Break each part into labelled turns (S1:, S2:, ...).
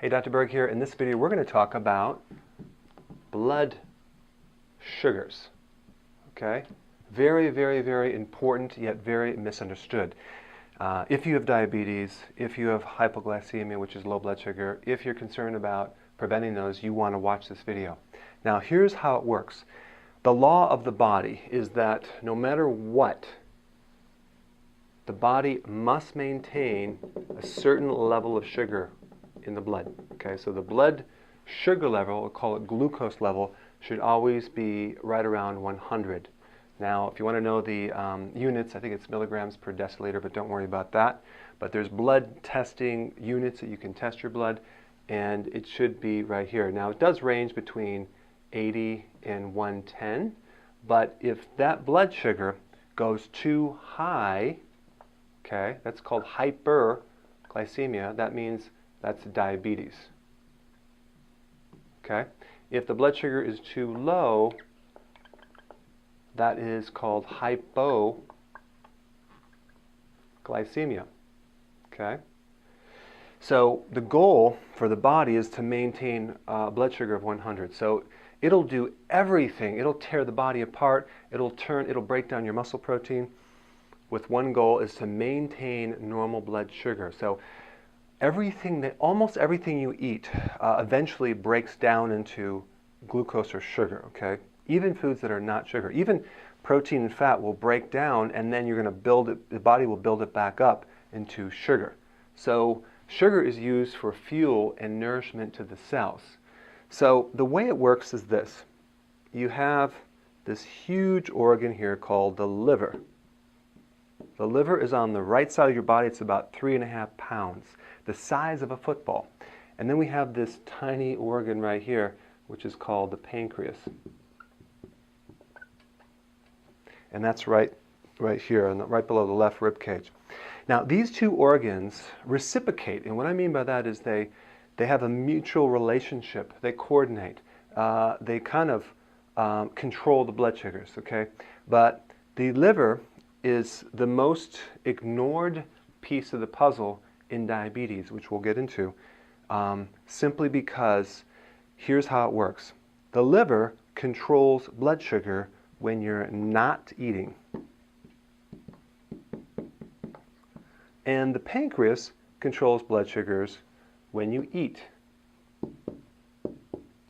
S1: Hey, Dr. Berg here. In this video, we're going to talk about blood sugars. Okay? Very, very, very important, yet very misunderstood. If you have diabetes, if you have hypoglycemia, which is low blood sugar, if you're concerned about preventing those, you want to watch this video. Now, here's how it works. The law of the body is that no matter what, the body must maintain a certain level of sugar in the blood. Okay, so the blood sugar level, we'll call it glucose level, should always be right around 100. Now, if you want to know the units, I think it's milligrams per deciliter, but don't worry about that. But there's blood testing units that you can test your blood, and it should be right here. Now, it does range between 80 and 110, but if that blood sugar goes too high, okay, that's called hyperglycemia. That means that's diabetes. Okay? If the blood sugar is too low, that is called hypoglycemia. Okay? So the goal for the body is to maintain blood sugar of 100. So it'll do everything. It'll tear the body apart. It'll break down your muscle protein with one goal is to maintain normal blood sugar. So almost everything you eat eventually breaks down into glucose or sugar, okay? Even foods that are not sugar. Even protein and fat will break down, and then you're going to build it, the body will build it back up into sugar. So sugar is used for fuel and nourishment to the cells. So the way it works is this. You have this huge organ here called the liver. The liver is on the right side of your body. It's about 3.5 pounds, the size of a football. And then we have this tiny organ right here, which is called the pancreas. And that's right here, right below the left rib cage. Now, these two organs reciprocate, and what I mean by that is they have a mutual relationship. They coordinate. They kind of control the blood sugars, okay? But the liver is the most ignored piece of the puzzle in diabetes, which we'll get into, simply because here's how it works. The liver controls blood sugar when you're not eating. And the pancreas controls blood sugars when you eat.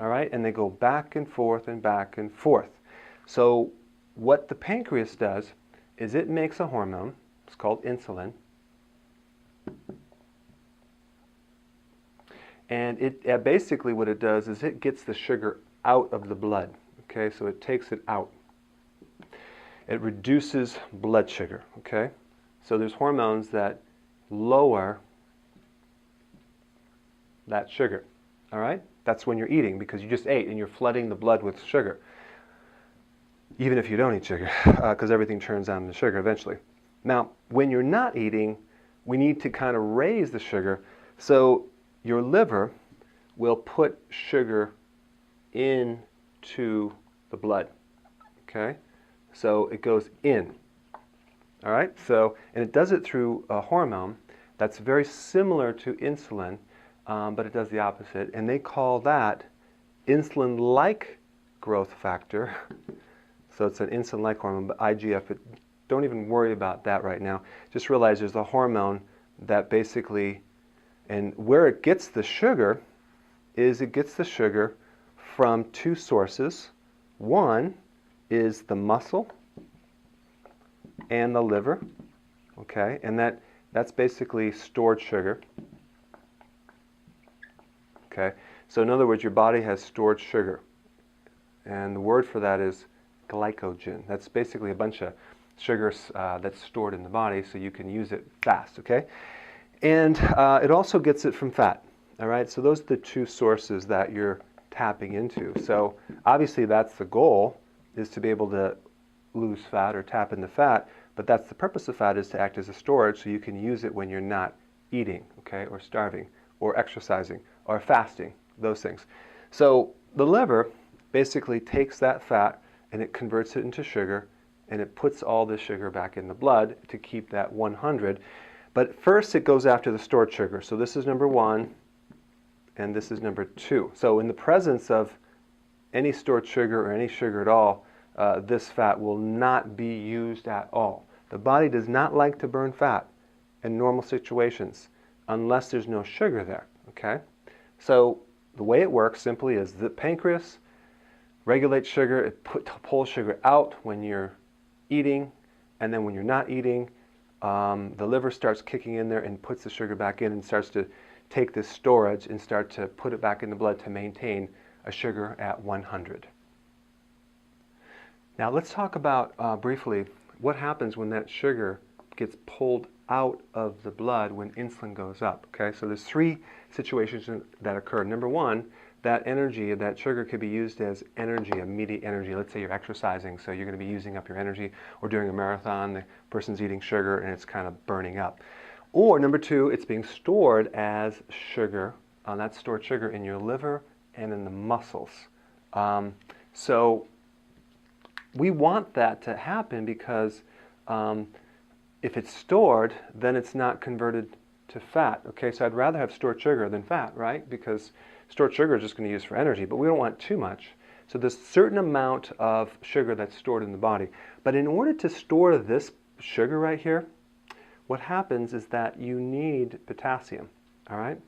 S1: All right? And they go back and forth and back and forth. So what the pancreas does is it makes a hormone. It's called insulin. And it basically what it does is it gets the sugar out of the blood. Okay, so it takes it out. It reduces blood sugar. Okay, so there's hormones that lower that sugar. All right, that's when you're eating because you just ate and you're flooding the blood with sugar. Even if you don't eat sugar, because everything turns down to sugar eventually. Now, when you're not eating, we need to kind of raise the sugar. So your liver will put sugar into the blood. Okay? So it goes in. All right? So, and it does it through a hormone that's very similar to insulin, but it does the opposite. And they call that insulin-like growth factor. So it's an insulin-like hormone, but IGF. Don't even worry about that right now. Just realize there's a hormone that basically, and where it gets the sugar is it gets the sugar from two sources. One is the muscle and the liver, okay? And that's basically stored sugar, okay? So in other words, your body has stored sugar. And the word for that is glycogen. That's basically a bunch of sugars that's stored in the body so you can use it fast, okay? And it also gets it from fat, all right? So those are the two sources that you're tapping into. So obviously that's the goal, is to be able to lose fat or tap into fat, but that's the purpose of fat, is to act as a storage so you can use it when you're not eating, okay, or starving, or exercising, or fasting, those things. So the liver basically takes that fat and it converts it into sugar, and it puts all the sugar back in the blood to keep that 100. But first it goes after the stored sugar. So this is number one, and this is number 2. So in the presence of any stored sugar or any sugar at all, this fat will not be used at all. The body does not like to burn fat in normal situations unless there's no sugar there, okay? So the way it works simply is the pancreas regulates sugar, it pulls sugar out when you're eating, and then when you're not eating, the liver starts kicking in there and puts the sugar back in and starts to take this storage and start to put it back in the blood to maintain a sugar at 100. Now let's talk about briefly what happens when that sugar gets pulled out of the blood when insulin goes up. Okay, so there's 3 situations that occur. Number 1, that energy, that sugar could be used as energy, immediate energy. Let's say you're exercising, so you're going to be using up your energy, or during a marathon, the person's eating sugar and it's kind of burning up. Or number 2, it's being stored as sugar, that's stored sugar in your liver and in the muscles. So we want that to happen because if it's stored, then it's not converted to fat. Okay, so I'd rather have stored sugar than fat, right? Because stored sugar is just going to use for energy, but we don't want too much. So there's a certain amount of sugar that's stored in the body. But in order to store this sugar right here, what happens is that you need potassium, all right?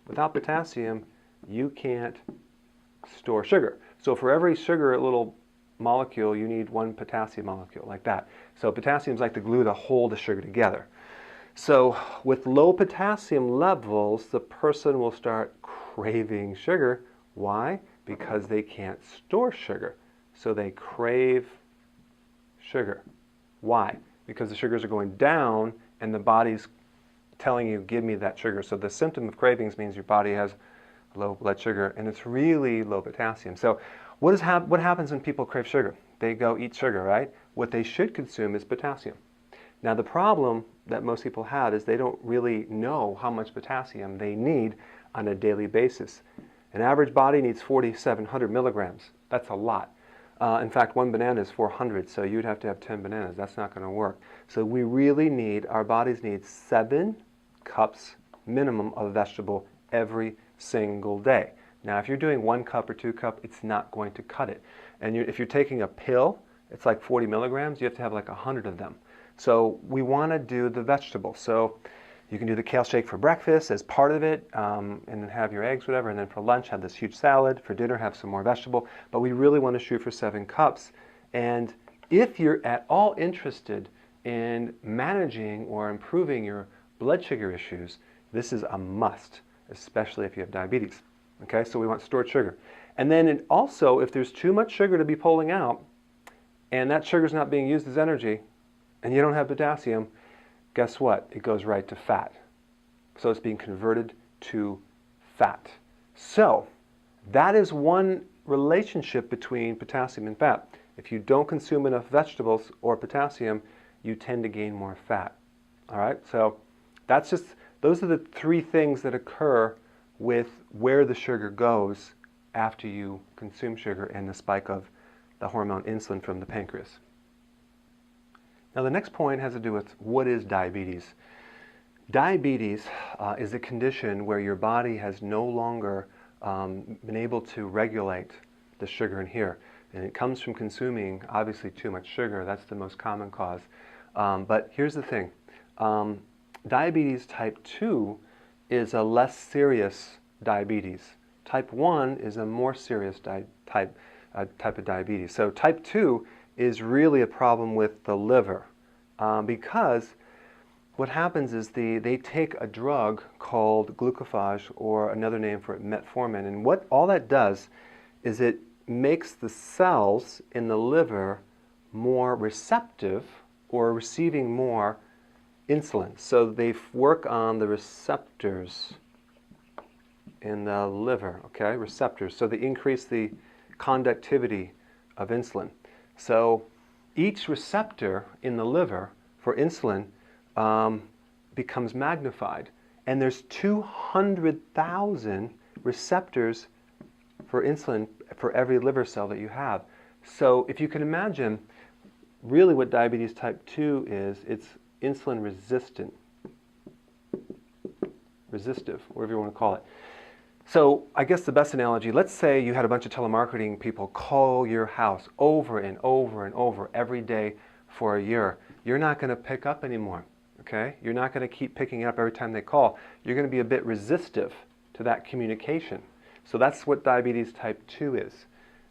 S1: Without potassium, you can't store sugar. So for every sugar little molecule, you need 1 potassium molecule, like that. So potassium is like the glue to hold the sugar together. So with low potassium levels, the person will start craving sugar. Why? Because they can't store sugar. So they crave sugar. Why? Because the sugars are going down and the body's telling you, give me that sugar. So the symptom of cravings means your body has low blood sugar and it's really low potassium. So what happens when people crave sugar? They go eat sugar, right? What they should consume is potassium. Now the problem that most people have is they don't really know how much potassium they need on a daily basis. An average body needs 4,700 milligrams. That's a lot. In fact, 1 banana is 400, so you'd have to have 10 bananas. That's not going to work. So we really need, our bodies need 7 cups minimum of vegetable every single day. Now if you're doing 1 cup or 2 cup, it's not going to cut it. And if you're taking a pill, it's like 40 milligrams, you have to have like 100 of them. So we want to do the vegetables. So you can do the kale shake for breakfast as part of it, and then have your eggs, whatever, and then for lunch have this huge salad. For dinner have some more vegetable. But we really want to shoot for 7 cups. And if you're at all interested in managing or improving your blood sugar issues, this is a must, especially if you have diabetes. Okay, so we want stored sugar. And then also, if there's too much sugar to be pulling out, and that sugar is not being used as energy, and you don't have potassium, guess what? It goes right to fat. So it's being converted to fat. So that is one relationship between potassium and fat. If you don't consume enough vegetables or potassium, you tend to gain more fat. All right, so those are the 3 things that occur with where the sugar goes after you consume sugar and the spike of the hormone insulin from the pancreas. Now the next point has to do with what is diabetes. Diabetes is a condition where your body has no longer been able to regulate the sugar in here. And it comes from consuming, obviously, too much sugar. That's the most common cause. But here's the thing. Diabetes type 2 is a less serious diabetes. Type 1 is a more serious type of diabetes. So type 2 is really a problem with the liver because what happens is they take a drug called glucophage, or another name for it, metformin, and what all that does is it makes the cells in the liver more receptive or receiving more insulin. So they work on the receptors in the liver, okay, receptors. So they increase the conductivity of insulin. So each receptor in the liver for insulin becomes magnified. And there's 200,000 receptors for insulin for every liver cell that you have. So if you can imagine, really what diabetes type 2 is, it's insulin resistant, resistive, whatever you want to call it. So I guess the best analogy, let's say you had a bunch of telemarketing people call your house over and over and over every day for a year. You're not going to pick up anymore, okay? You're not going to keep picking up every time they call. You're going to be a bit resistive to that communication. So that's what diabetes type 2 is,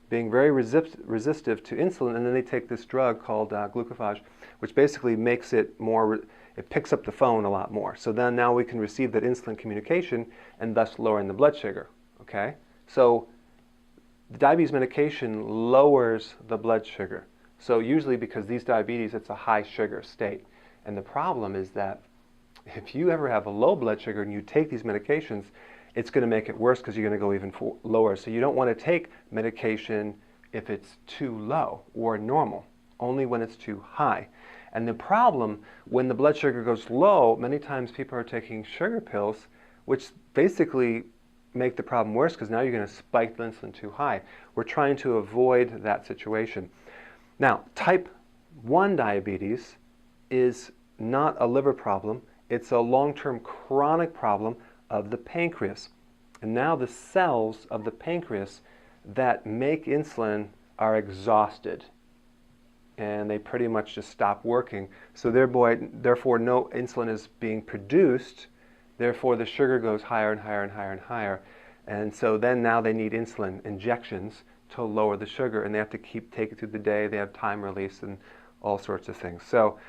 S1: being very resistive to insulin, and then they take this drug called glucophage, which basically makes it more, it picks up the phone a lot more. So then now we can receive that insulin communication and thus lowering the blood sugar, okay? So the diabetes medication lowers the blood sugar. So usually because these diabetes, it's a high sugar state. And the problem is that if you ever have a low blood sugar and you take these medications, it's going to make it worse because you're going to go even lower. So you don't want to take medication if it's too low or normal, only when it's too high. And the problem, when the blood sugar goes low, many times people are taking sugar pills, which basically make the problem worse because now you're going to spike the insulin too high. We're trying to avoid that situation. Now, type 1 diabetes is not a liver problem. It's a long-term chronic problem of the pancreas. And now the cells of the pancreas that make insulin are exhausted, and they pretty much just stop working. So therefore no insulin is being produced, therefore the sugar goes higher and higher and higher and higher. And so then now they need insulin injections to lower the sugar, and they have to keep taking it through the day. They have time release and all sorts of things. So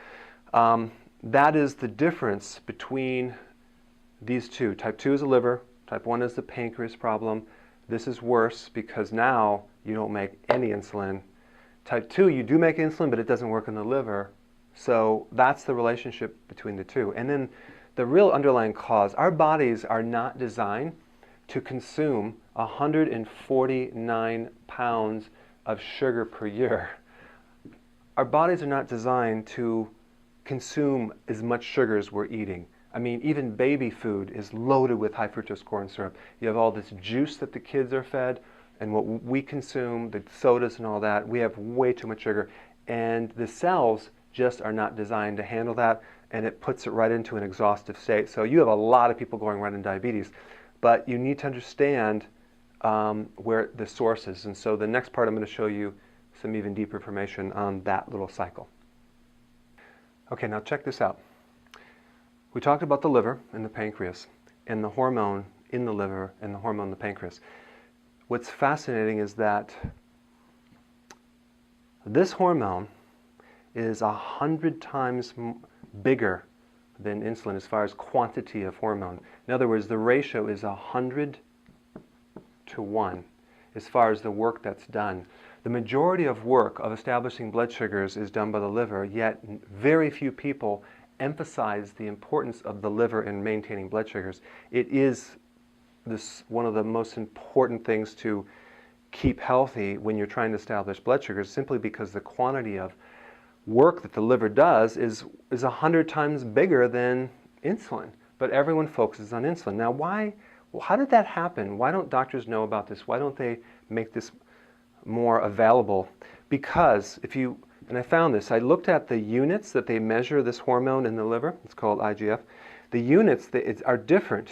S1: that is the difference between these two. Type 2 is the liver, type 1 is the pancreas problem. This is worse because now you don't make any insulin. Type 2, you do make insulin, but it doesn't work in the liver. So that's the relationship between the two. And then the real underlying cause, our bodies are not designed to consume 149 pounds of sugar per year. Our bodies are not designed to consume as much sugar as we're eating. I mean, even baby food is loaded with high fructose corn syrup. You have all this juice that the kids are fed, and what we consume, the sodas and all that, we have way too much sugar. And the cells just are not designed to handle that, and it puts it right into an exhaustive state. So you have a lot of people going right into diabetes, but you need to understand where the source is. And so the next part I'm going to show you some even deeper information on that little cycle. Okay, now check this out. We talked about the liver and the pancreas, and the hormone in the liver and the hormone in the pancreas. What's fascinating is that this hormone is 100 times bigger than insulin as far as quantity of hormone. In other words, the ratio is 100 to 1 as far as the work that's done. The majority of work of establishing blood sugars is done by the liver, yet very few people emphasize the importance of the liver in maintaining blood sugars. It is one of the most important things to keep healthy when you're trying to establish blood sugars, simply because the quantity of work that the liver does is 100 times bigger than insulin. But everyone focuses on insulin. Now how did that happen? Why don't doctors know about this? Why don't they make this more available? Because and I found this, I looked at the units that they measure this hormone in the liver. It's called IGF. The units are different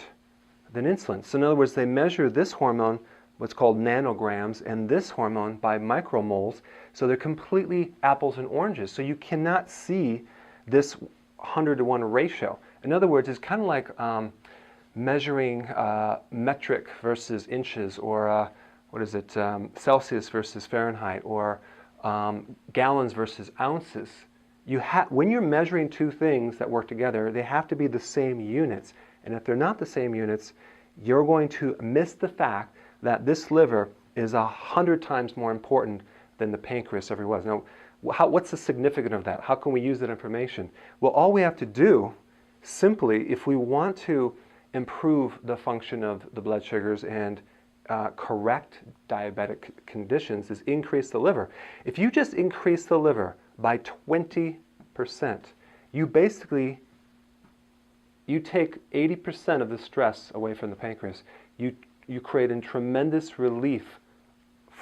S1: than insulin. So in other words, they measure this hormone, what's called nanograms, and this hormone by micromoles. So they're completely apples and oranges. So you cannot see this 100 to 1 ratio. In other words, it's kind of like measuring metric versus inches, or Celsius versus Fahrenheit, or gallons versus ounces. When you're measuring two things that work together, they have to be the same units. And if they're not the same units, you're going to miss the fact that this liver is 100 times more important than the pancreas ever was. Now, what's the significance of that? How can we use that information? Well, all we have to do, simply, if we want to improve the function of the blood sugars and correct diabetic conditions, is increase the liver. If you just increase the liver by 20%, you take 80% of the stress away from the pancreas. You create a tremendous relief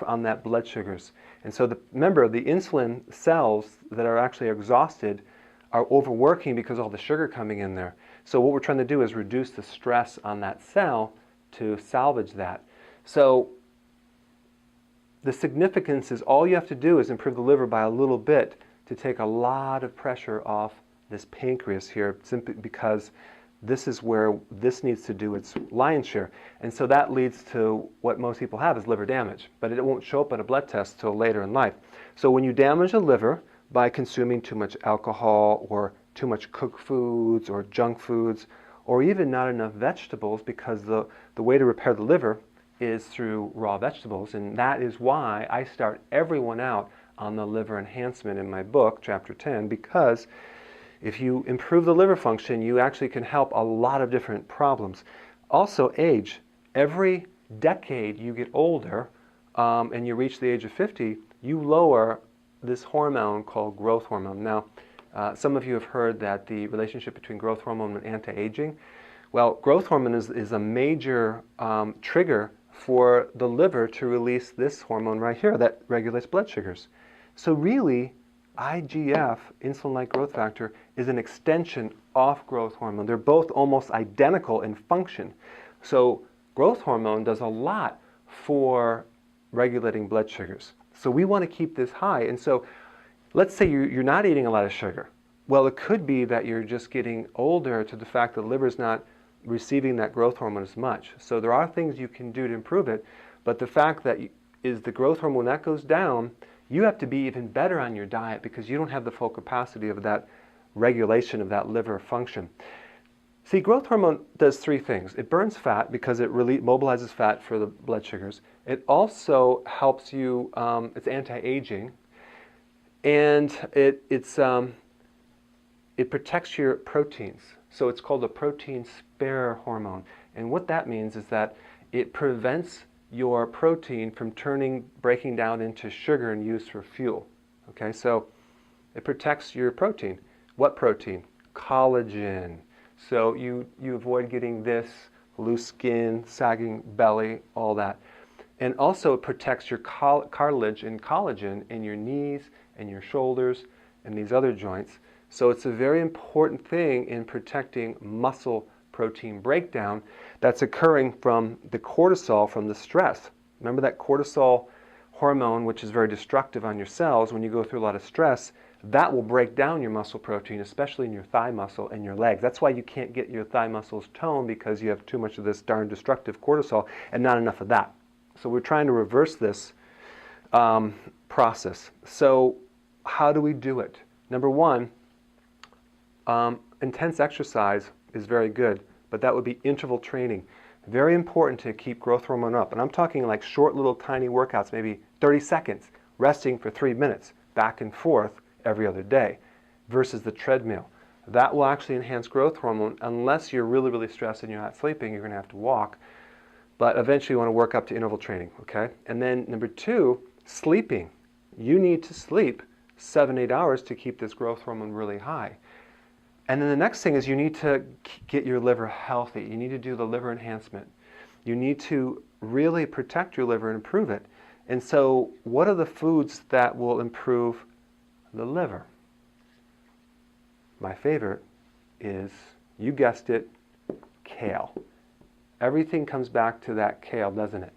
S1: on that blood sugars. And so remember, the insulin cells that are actually exhausted are overworking because of all the sugar coming in there. So what we're trying to do is reduce the stress on that cell to salvage that. So the significance is all you have to do is improve the liver by a little bit to take a lot of pressure off this pancreas here, simply because this is where this needs to do its lion's share. And so that leads to what most people have is liver damage, but it won't show up on a blood test till later in life. So when you damage the liver by consuming too much alcohol or too much cooked foods or junk foods, or even not enough vegetables, because the way to repair the liver is through raw vegetables, and that is why I start everyone out on the liver enhancement in my book, Chapter 10, because if you improve the liver function, you actually can help a lot of different problems. Also, age. Every decade you get older and you reach the age of 50, you lower this hormone called growth hormone. Now, some of you have heard that the relationship between growth hormone and anti-aging. Well, growth hormone is a major trigger for the liver to release this hormone right here that regulates blood sugars. So really, IGF, insulin-like growth factor, is an extension of growth hormone. They're both almost identical in function. So growth hormone does a lot for regulating blood sugars. So we want to keep this high. And so let's say you're not eating a lot of sugar. Well, it could be that you're just getting older to the fact that the liver's not receiving that growth hormone as much. So there are things you can do to improve it, but the fact that is the growth hormone that goes down, you have to be even better on your diet because you don't have the full capacity of that regulation of that liver function. See, growth hormone does three things. It burns fat because it really mobilizes fat for the blood sugars. It also helps you, it's anti-aging, and it protects your proteins. So it's called a protein spare hormone. And what that means is that it prevents your protein from breaking down into sugar and used for fuel. Okay, so it protects your protein. What protein? Collagen. So you avoid getting this, loose skin, sagging belly, all that. And also it protects your cartilage and collagen in your knees and your shoulders and these other joints. So it's a very important thing in protecting muscle protein breakdown that's occurring from the cortisol from the stress. Remember that cortisol hormone, which is very destructive on your cells when you go through a lot of stress, that will break down your muscle protein, especially in your thigh muscle and your legs. That's why you can't get your thigh muscles toned, because you have too much of this darn destructive cortisol and not enough of that. So we're trying to reverse this process. So how do we do it? Number one, intense exercise is very good, but that would be interval training. Very important to keep growth hormone up. And I'm talking like short little tiny workouts, maybe 30 seconds, resting for 3 minutes, back and forth every other day, versus the treadmill. That will actually enhance growth hormone. Unless you're really, really stressed and you're not sleeping, you're going to have to walk. But eventually you want to work up to interval training, okay? And then number two, sleeping. You need to sleep 7-8 hours to keep this growth hormone really high. And then the next thing is you need to get your liver healthy. You need to do the liver enhancement. You need to really protect your liver and improve it. And so what are the foods that will improve the liver? My favorite is, you guessed it, kale. Everything comes back to that kale, doesn't it?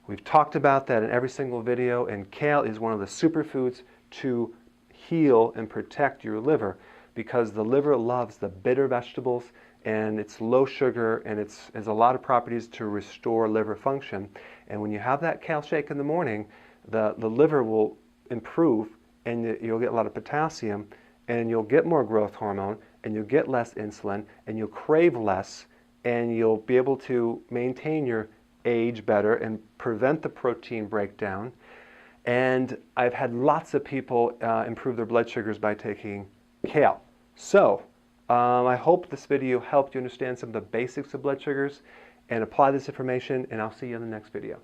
S1: We've talked about that in every single video, and kale is one of the superfoods to heal and protect your liver, because the liver loves the bitter vegetables, and it's low sugar, and it has a lot of properties to restore liver function. And when you have that kale shake in the morning, the liver will improve, and you'll get a lot of potassium, and you'll get more growth hormone, and you'll get less insulin, and you'll crave less, and you'll be able to maintain your age better and prevent the protein breakdown. And I've had lots of people improve their blood sugars by taking kale. So I hope this video helped you understand some of the basics of blood sugars and apply this information, and I'll see you in the next video.